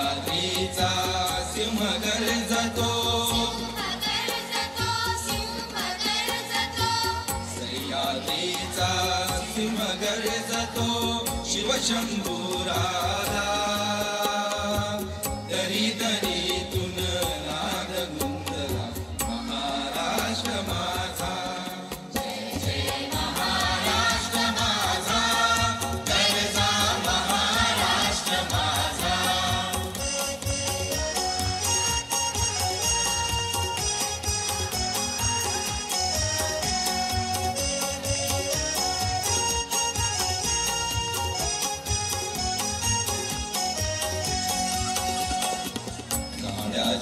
सह्याद्रीचा सिंह गर्जतो, सह्याद्रीचा सिंह गर्जतो, शिवशंभू राधा दरी दरीतून नाद गुंजला महाराष्ट्र माझा. जय महाराष्ट्र माझा, गर्जा महाराष्ट्र माझा.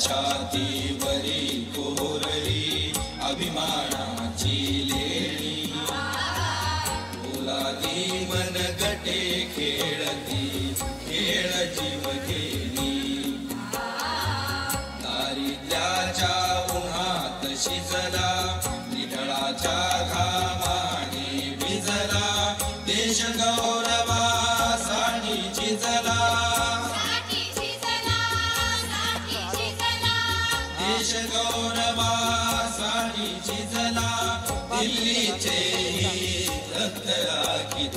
छातीवरी कोरली अभिमानाची लेणी, फुलादी मनगटे खेळती खेळ जीव घेणी. दारिद्र्याच्या उन्हात शिजला, निढळाच्या घामाने भिजला, देश गौरवासाठी झिजला, देश गौरवासाठी झिजला. दिल्लीचे रक्त राखीत